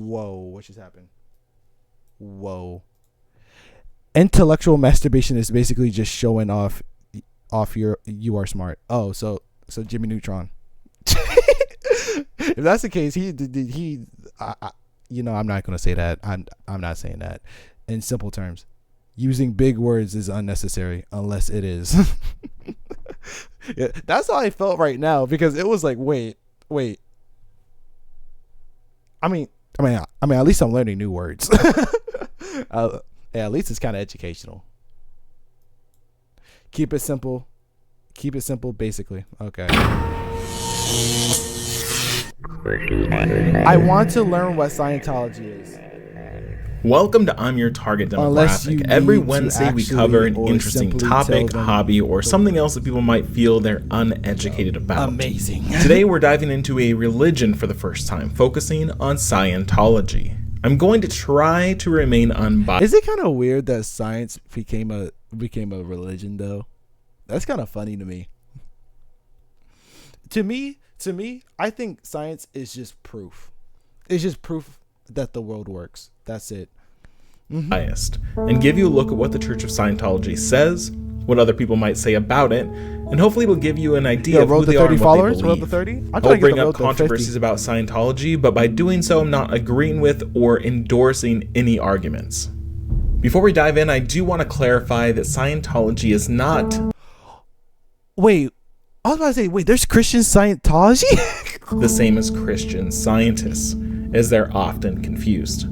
Whoa, what just happened? Whoa. Intellectual masturbation is basically just showing off you are smart. Oh, so Jimmy Neutron. If that's the case, I'm not gonna say that. I'm not saying that. In simple terms, using big words is unnecessary unless it is. Yeah, that's how I felt right now, because it was like, wait. I mean, at least I'm learning new words. Yeah, at least it's kind of educational. Keep it simple, basically. Okay. I want to learn what Scientology is. Welcome to I'm Your Target Demographic. Every Wednesday we cover an interesting topic, hobby, or something else that people might feel they're uneducated about. Amazing. Today we're diving into a religion for the first time, focusing on Scientology. I'm going to try to remain unbiased. Is it kind of weird that science became a religion though? That's kind of funny to me. To me, I think science is just proof. It's just proof that the world works. That's it. Biased, and give you a look at what the Church of Scientology says, what other people might say about it, and hopefully it'll give you an idea of who they are and what they believe. The 30? I'll bring up controversies about Scientology, but by doing so, I'm not agreeing with or endorsing any arguments. Before we dive in, I do want to clarify that Scientology is not... Wait, I was about to say, there's Christian Scientology? the same as Christian Scientists, as they're often confused.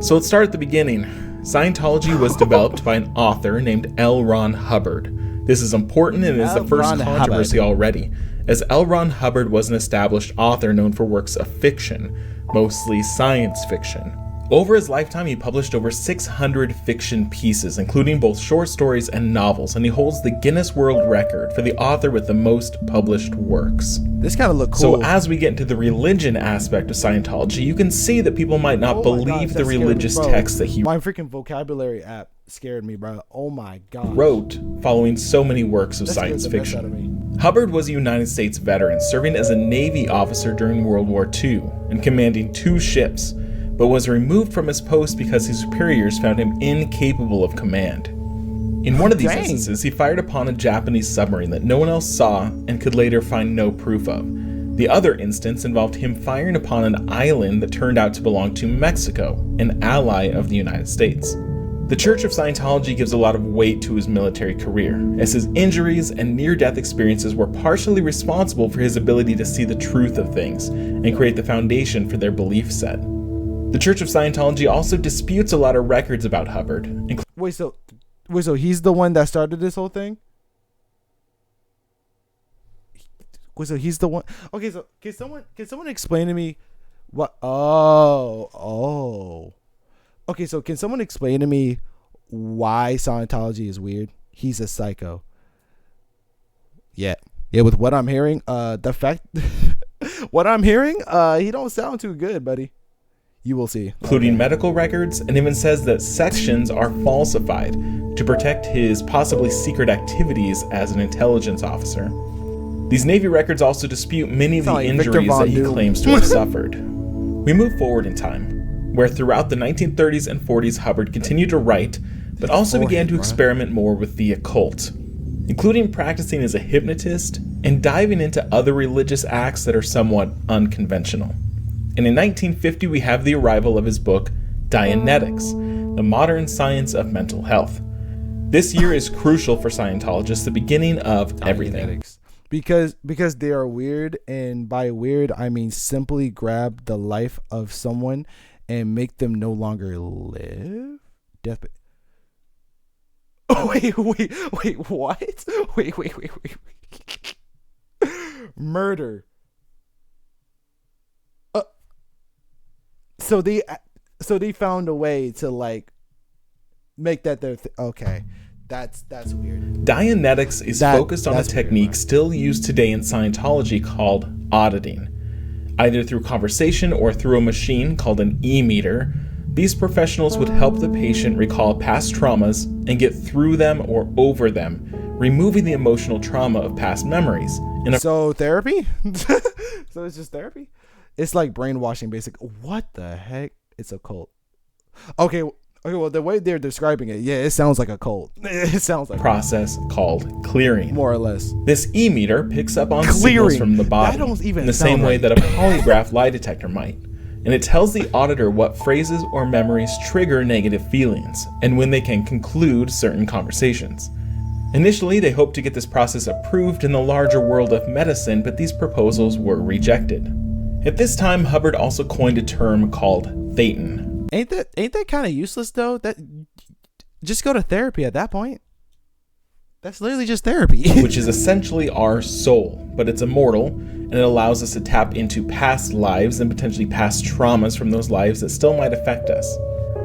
So let's start at the beginning. Scientology was developed by an author named L. Ron Hubbard. This is important and is the first controversy already, as L. Ron Hubbard was an established author known for works of fiction, mostly science fiction. Over his lifetime, he published over 600 fiction pieces, including both short stories and novels, and he holds the Guinness World Record for the author with the most published works. This kind of look cool. So as we get into the religion aspect of Scientology, you can see that people might not believe the religious texts that he My freaking vocabulary app scared me, bro. Oh my god. Wrote following so many works of science fiction. Hubbard was a United States veteran, serving as a Navy officer during World War II and commanding 2 ships, but was removed from his post because his superiors found him incapable of command. In one of these instances, he fired upon a Japanese submarine that no one else saw and could later find no proof of. The other instance involved him firing upon an island that turned out to belong to Mexico, an ally of the United States. The Church of Scientology gives a lot of weight to his military career, as his injuries and near-death experiences were partially responsible for his ability to see the truth of things and create the foundation for their belief set. The Church of Scientology also disputes a lot of records about Hubbard. Wait, so he's the one that started this whole thing? Wait, so he's the one. Okay, so can someone explain to me what? Oh. Okay, so can someone explain to me why Scientology is weird? He's a psycho. Yeah. With what I'm hearing, the fact, what I'm hearing, he don't sound too good, buddy. You will see. Including medical records, and even says that sections are falsified to protect his possibly secret activities as an intelligence officer. These Navy records also dispute many of the injuries that he claims to have suffered. We move forward in time, where throughout the 1930s and 40s Hubbard continued to write, but also began to experiment more with the occult, including practicing as a hypnotist and diving into other religious acts that are somewhat unconventional. And in 1950, we have the arrival of his book, Dianetics, The Modern Science of Mental Health. This year is crucial for Scientologists, the beginning of everything. Because they are weird, and by weird, I mean simply grab the life of someone and make them no longer live? Death. Oh, wait, what? Wait. Murder. So they found a way to like make that their okay. That's weird. Dianetics is focused on a technique still used today in Scientology called auditing. Either through conversation or through a machine called an e-meter, these professionals would help the patient recall past traumas and get through them or over them, removing the emotional trauma of past memories. So therapy? So it's just therapy? It's like brainwashing, basic. What the heck? it's a cult. Okay, well, the way they're describing it, yeah, it sounds like a cult. It sounds like process called clearing. More or less. This e-meter picks up on signals from the body in the same way that a polygraph lie detector might. And it tells the auditor what phrases or memories trigger negative feelings and when they can conclude certain conversations. Initially, they hoped to get this process approved in the larger world of medicine, but these proposals were rejected. At this time, Hubbard also coined a term called thetan. Ain't that kind of useless though? That just go to therapy at that point. That's literally just therapy. Which is essentially our soul, but it's immortal, and it allows us to tap into past lives and potentially past traumas from those lives that still might affect us.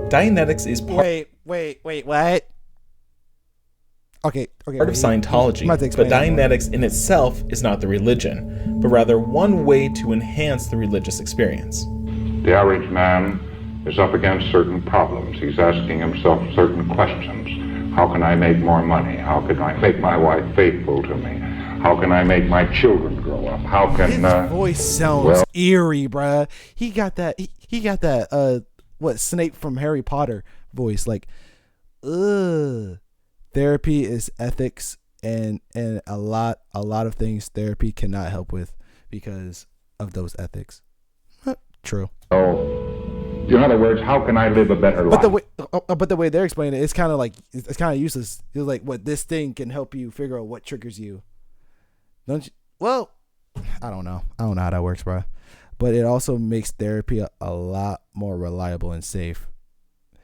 Dianetics is part what? Okay. Part of Scientology, but Dianetics in itself is not the religion, but rather one way to enhance the religious experience. The average man is up against certain problems. He's asking himself certain questions. How can I make more money? How can I make my wife faithful to me? How can I make my children grow up? How can his voice sounds eerie, bruh. He got that what Snape from Harry Potter voice, like, therapy is ethics, and a lot of things therapy cannot help with because of those ethics. True. Oh, in other words, how can I live a better life? But the way they're explaining it, it's kind of like it's kind of useless. It's like, what, this thing can help you figure out what triggers you. Don't you? Well, I don't know how that works, bro. But it also makes therapy a lot more reliable and safe.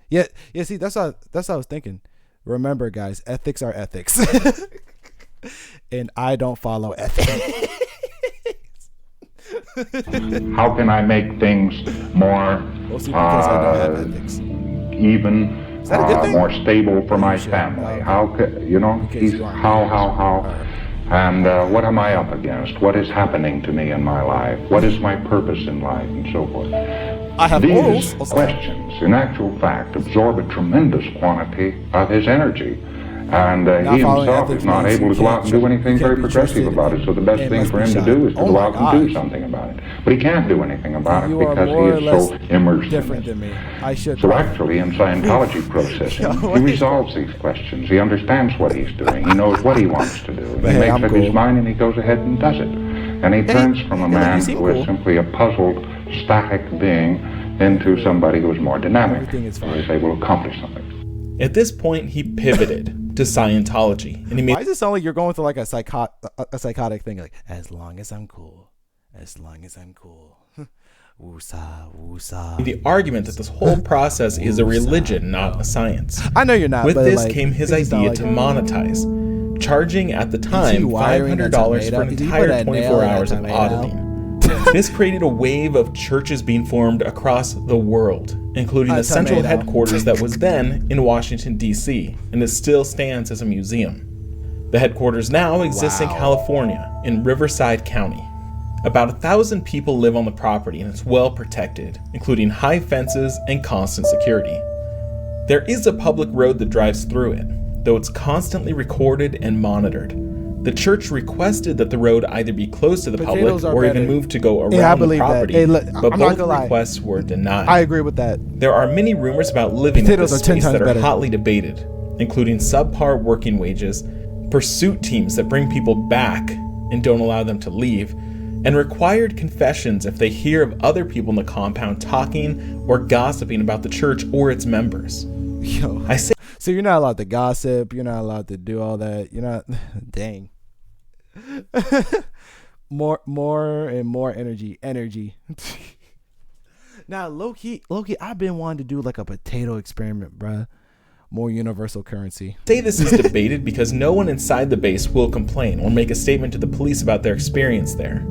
Yeah. See, that's what I was thinking. Remember, guys, ethics are ethics, and I don't follow ethics. How can I make things more mostly because I don't have ethics. Even Is that a good thing? more stable for my family? How could how? And what am I up against? What is happening to me in my life? What is my purpose in life, and so forth? I have These morals. questions, in actual fact, absorb a tremendous quantity of his energy. And he himself is not able to go out and do anything very progressive about it. So the best thing for him to do is to go out and do something about it. But he can't do anything about it because he is so immersed different in than it. me. I should. So actually, in Scientology processing, he resolves these questions. He understands what he's doing. He knows what he wants to do. He makes up his mind and he goes ahead and does it. And he turns from a man who is simply a puzzled, static being into somebody who is more dynamic, who is able to accomplish something. At this point, he pivoted to Scientology, and he made. Why does it sound like you're going through like a psychotic thing? Like, as long as I'm cool, woosah. The argument that this whole process is a religion, not a science. I know you're not. With but this like, came his idea to monetize, charging at the time $500 for an entire 24 hours of auditing. This created a wave of churches being formed across the world, including the central headquarters that was then in Washington, D.C., and it still stands as a museum. The headquarters now exists in California, in Riverside County. About 1,000 people live on the property, and it's well protected, including high fences and constant security. There is a public road that drives through it, though it's constantly recorded and monitored. The church requested that the road either be closed to the public or even moved to go around the property, but both requests were denied. I agree with that. There are many rumors about living in this space that are hotly debated, including subpar working wages, pursuit teams that bring people back and don't allow them to leave, and required confessions if they hear of other people in the compound talking or gossiping about the church or its members. So you're not allowed to gossip. You're not allowed to do all that. You're not. Dang. more and more energy. Now, low key, I've been wanting to do like a potato experiment, bruh. More universal currency. Say this is debated because no one inside the base will complain or make a statement to the police about their experience there.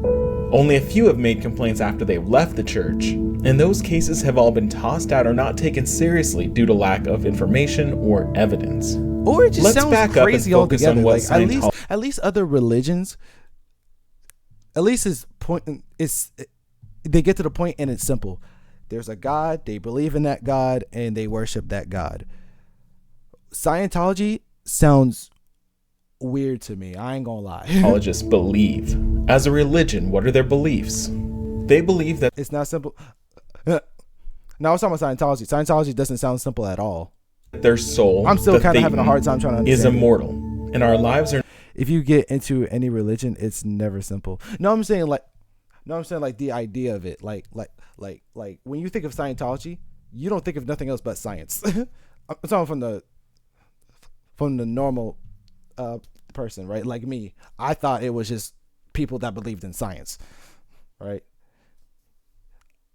Only a few have made complaints after they've left the church, and those cases have all been tossed out or not taken seriously due to lack of information or evidence. Or it just Let's sounds back up crazy and focus altogether. on what Like, at least other religions, at least they get to the point and it's simple. There's a God, they believe in that God, and they worship that God. Scientology sounds weird to me. I ain't gonna lie. Scientologists believe. As a religion, what are their beliefs? They believe that it's not simple. Now I was talking about Scientology. Scientology doesn't sound simple at all. Their soul, I'm still kind of having a hard time trying to understand. Is immortal, and our lives are. If you get into any religion, it's never simple. No, I'm saying like the idea of it, like when you think of Scientology, you don't think of nothing else but science. I'm talking from the normal person, right? Like me, I thought it was just people that believed in science, right?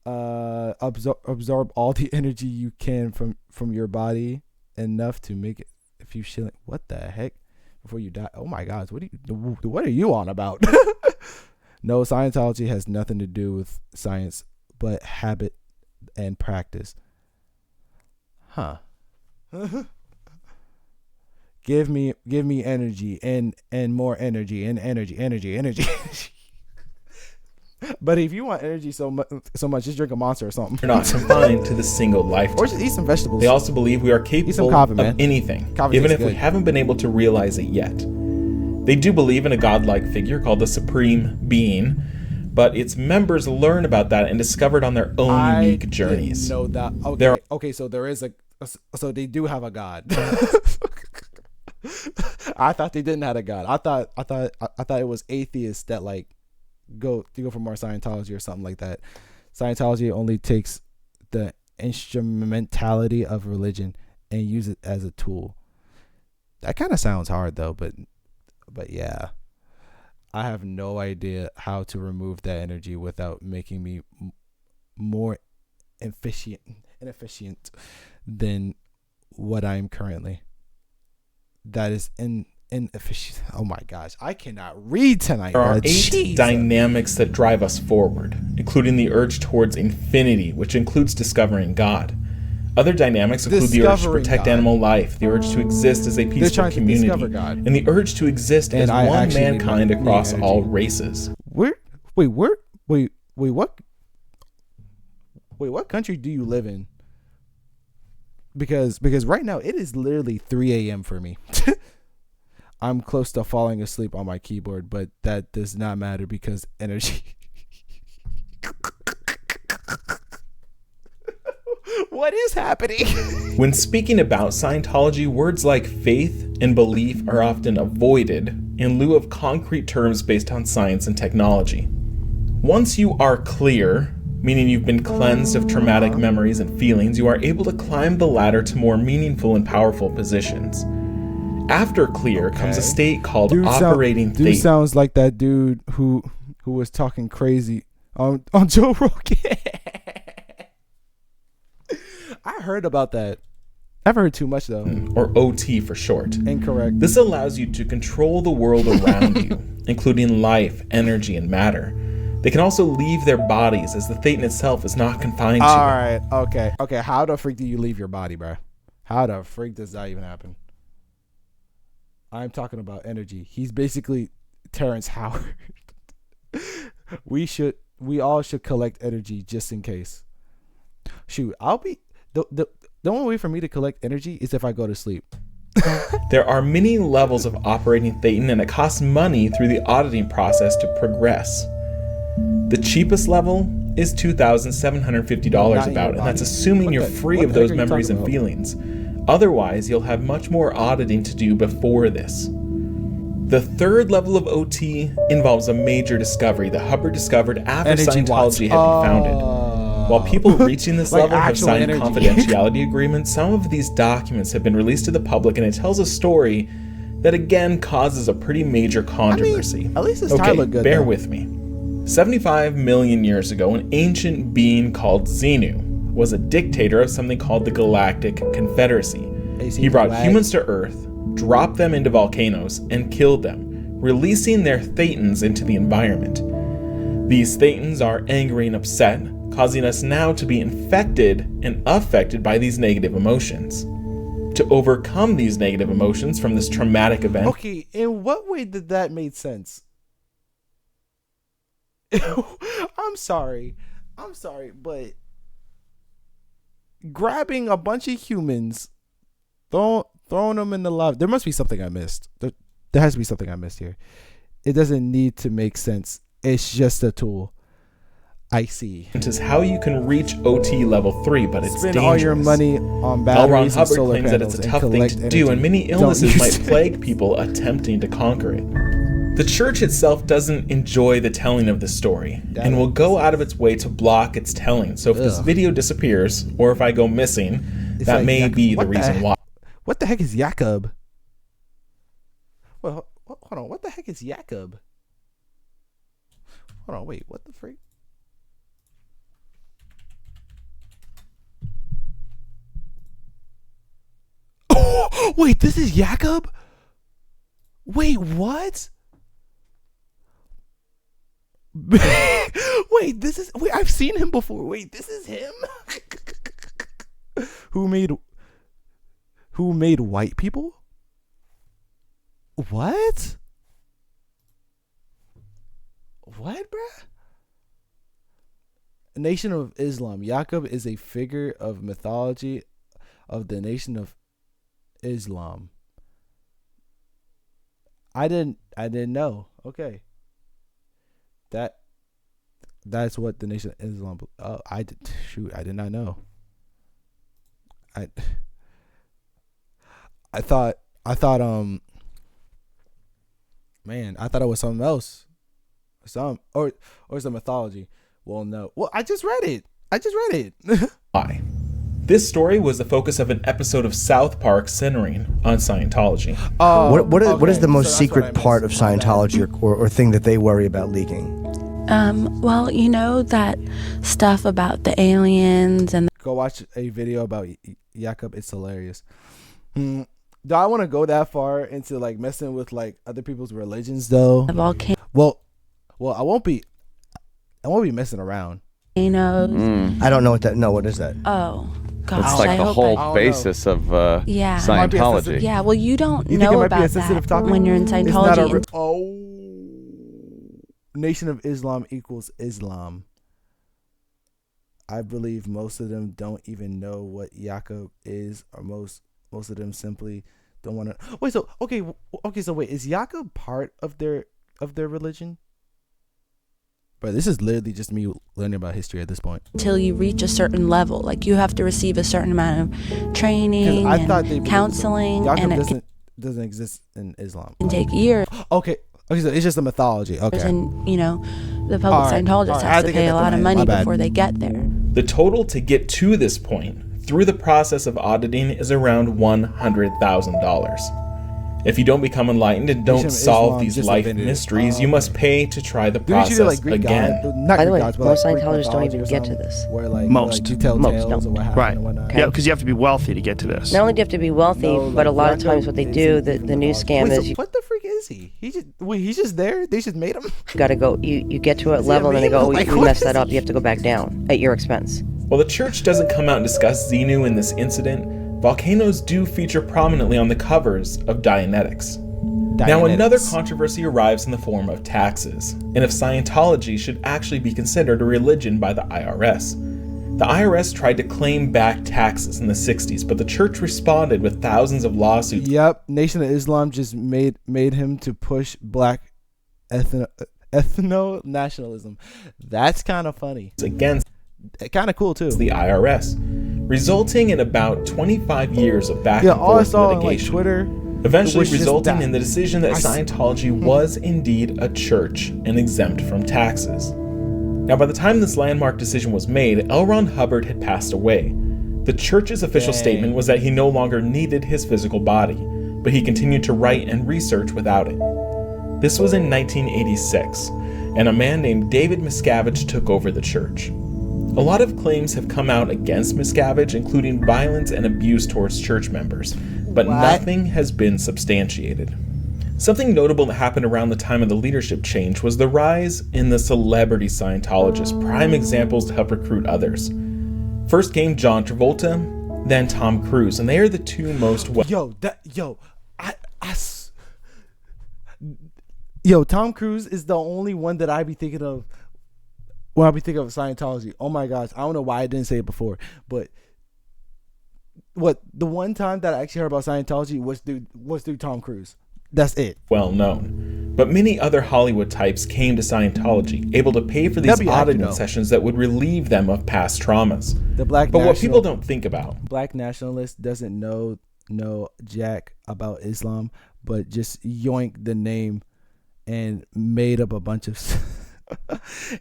Absorb all the energy you can from your body enough to make it a few shilling. What the heck? Before you die. Oh my gosh, what are you on about? No, Scientology has nothing to do with science but habit and practice. Huh. Give me energy and more energy and energy. But if you want energy so much, just drink a Monster or something. They're not confined to the single lifetime. Or just eat some vegetables. They also believe we are capable of anything, even if we haven't been able to realize it yet. They do believe in a godlike figure called the Supreme Being, but its members learn about that and discover it on their own unique journeys. I didn't know that. Okay, so there is so they do have a god. I thought they didn't have a god. I thought it was atheists that like go for more Scientology or something like that. Scientology only takes the instrumentality of religion and use it as a tool. That kind of sounds hard though, but yeah, I have no idea how to remove that energy without making me more inefficient than what I am currently. That is inefficient. Oh my gosh, I cannot read tonight. There are 8 dynamics that drive us forward, including the urge towards infinity, which includes discovering God. Other dynamics include the urge to protect animal life, the urge to exist as a peaceful community, and the urge to exist as one mankind across all races. What country do you live in? Because right now it is literally 3 a.m. for me. I'm close to falling asleep on my keyboard, but that does not matter because energy. What is happening? When speaking about Scientology, words like faith and belief are often avoided in lieu of concrete terms based on science and technology. Once you are clear, meaning you've been cleansed of traumatic memories and feelings, you are able to climb the ladder to more meaningful and powerful positions. After clear comes a state called operating thetan. Dude sounds like that dude who was talking crazy on Joe Rogan. I heard about that. I've heard too much though. Or OT for short. Incorrect. This allows you to control the world around you, including life, energy, and matter. They can also leave their bodies, as the thetan itself is not confined to. All right, okay. How the freak do you leave your body, bro? How the freak does that even happen? I'm talking about energy. He's basically Terrence Howard. We all should collect energy just in case. Shoot, I'll be the only way for me to collect energy is if I go to sleep. There are many levels of operating thetan, and it costs money through the auditing process to progress. The cheapest level is $2,750 about, and that's assuming you're free of those memories and feelings. Otherwise, you'll have much more auditing to do before this. The third level of OT involves a major discovery that Hubbard discovered after Scientology had been founded. While people reaching this level have signed confidentiality agreements, some of these documents have been released to the public, and it tells a story that again causes a pretty major controversy. At least this time looked good. Bear with me. 75 million years ago, an ancient being called Xenu was a dictator of something called the Galactic Confederacy. He brought humans to Earth, dropped them into volcanoes, and killed them, releasing their thetans into the environment. These thetans are angry and upset, causing us now to be infected and affected by these negative emotions. To overcome these negative emotions from this traumatic event... Okay, in what way did that make sense? I'm sorry, but grabbing a bunch of humans, throwing them in the lava, there must be something I missed. There has to be something I missed here. It doesn't need to make sense. It's just a tool. I see. Is how you can reach OT level 3, but it's Spend dangerous. all your money on L. Ron batteries and Hubbard solar claims that panels it's a and tough thing collect to energy. do, and many Don't illnesses use might it. plague people attempting to conquer it. The church itself doesn't enjoy the telling of the story, and will go out of its way to block its telling. So if this video disappears, or if I go missing, It's that like may Jacob. be the reason why. What the heck is Jacob? Well, hold on. What the heck is Jacob? Hold on. Wait. What the freak? Oh, wait. This is Jacob? Wait. What? Wait. This is. Wait. I've seen him before. Wait. This is him? Who made white people? What? What, bruh? Nation of Islam. Yaqub is a figure of mythology of the Nation of Islam. I didn't know. Okay. That's what the Nation of Islam. Oh, I did not know. I thought man, I thought it was something else. Or it's a mythology. Well, no. Well, I just read it. Why? This story was the focus of an episode of South Park centering on Scientology. What is the most secret part of Scientology or thing that they worry about leaking? Well, you know that stuff about the aliens and Go watch a video about Jacob. It's hilarious. Do I want to go that far into like messing with like other people's religions though? the volcanoes. Well, I won't be messing around. I don't know what that. No, what is that? Oh, gosh. It's like I the hope whole I- basis of Yeah. Scientology. Yeah, well, you don't You think it know might be a about sensitive that topic? when you're in It's not Scientology. Nation of Islam equals Islam. I believe most of them don't even know what Jacob is, or most of them simply don't want to. Wait, so okay, so wait, is Jacob part of their religion? But this is literally just me learning about history at this point. Until you reach a certain level, like you have to receive a certain amount of training I thought and counseling, Jacob and it doesn't exist in Islam. can take years. Okay, so it's just a mythology. Okay. And the public All right, Scientologists I have to think I pay get a the lot of point. money My bad. before they get there. The total to get to this point through the process of auditing is around $100,000. If you don't become enlightened and don't Nation of solve Islam these just life invented it. mysteries, you must pay to try the Didn't you do process like Greek again. gods? Not By the Greek way, gods, but most like Greek Scientologists don't mythology even or get to something, this. Where like Most. you tell Most tales don't. of what happened Right. and whatnot. Yeah, because you have to be wealthy to get to this. Not only do you have to be wealthy, No, but a like, lot of Jacob times what they isn't do, even the new mythology. scam Wait, is so you what the freak is he? He's just there. They just made him. gotta go. You get to a Is he a level and then they meme? go, Like, we what messed is that up. he? You have to go back down at your expense. While the church doesn't come out and discuss Xenu in this incident, volcanoes do feature prominently on the covers of Dianetics. Now another controversy arrives in the form of taxes, and if Scientology should actually be considered a religion by the IRS. The IRS tried to claim back taxes in the 60s, but the church responded with thousands of lawsuits Yep, Nation of Islam just made him to push black ethno-nationalism. That's kind of funny. against Kind of cool too. the IRS, resulting in about 25 years of back and All I forth saw on like litigation. Twitter. Eventually was just resulting that. in the decision that Scientology was indeed a church and exempt from taxes. Now, by the time this landmark decision was made, L. Ron Hubbard had passed away. The church's official statement was that he no longer needed his physical body, but he continued to write and research without it. This was in 1986, and a man named David Miscavige took over the church. A lot of claims have come out against Miscavige, including violence and abuse towards church members, but nothing has been substantiated. Something notable that happened around the time of the leadership change was the rise in the celebrity Scientologists, prime examples to help recruit others. First came John Travolta, then Tom Cruise, and they are the two most Tom Cruise is the only one that I be thinking of when I be thinking of Scientology. Oh my gosh, I don't know why I didn't say it before, but the one time that I actually heard about Scientology was through Tom Cruise. That's it. well known. But many other Hollywood types came to Scientology, able to pay for these auditing sessions that would relieve them of past traumas. But what people don't think about. Black nationalist doesn't know jack about Islam, but just yoinked the name and made up a bunch of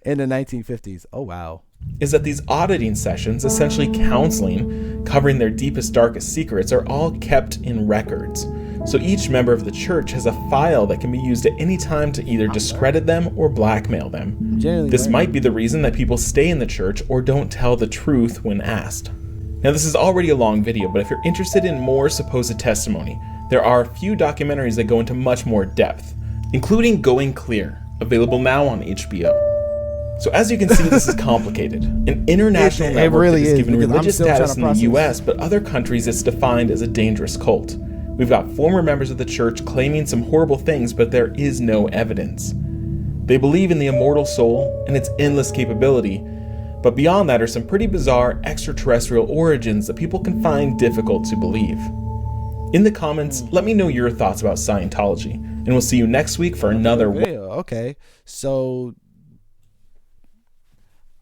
in the 1950s. Oh, wow. Is that these auditing sessions, essentially counseling, covering their deepest, darkest secrets, are all kept in records. So each member of the church has a file that can be used at any time to either discredit them or blackmail them. This might be the reason that people stay in the church or don't tell the truth when asked. Now, this is already a long video, but if you're interested in more supposed testimony, there are a few documentaries that go into much more depth, including Going Clear, available now on HBO. So as you can see, this is complicated. An international network really is given religious status in the US, but other countries it's defined as a dangerous cult. We've got former members of the church claiming some horrible things, but there is no evidence. They believe in the immortal soul and its endless capability, but beyond that are some pretty bizarre extraterrestrial origins that people can find difficult to believe. In the comments, let me know your thoughts about Scientology, and we'll see you next week for another video. Okay, so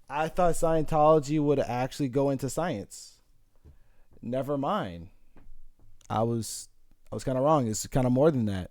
I thought Scientology would actually go into science. Never mind. I was kind of wrong. It's kind of more than that.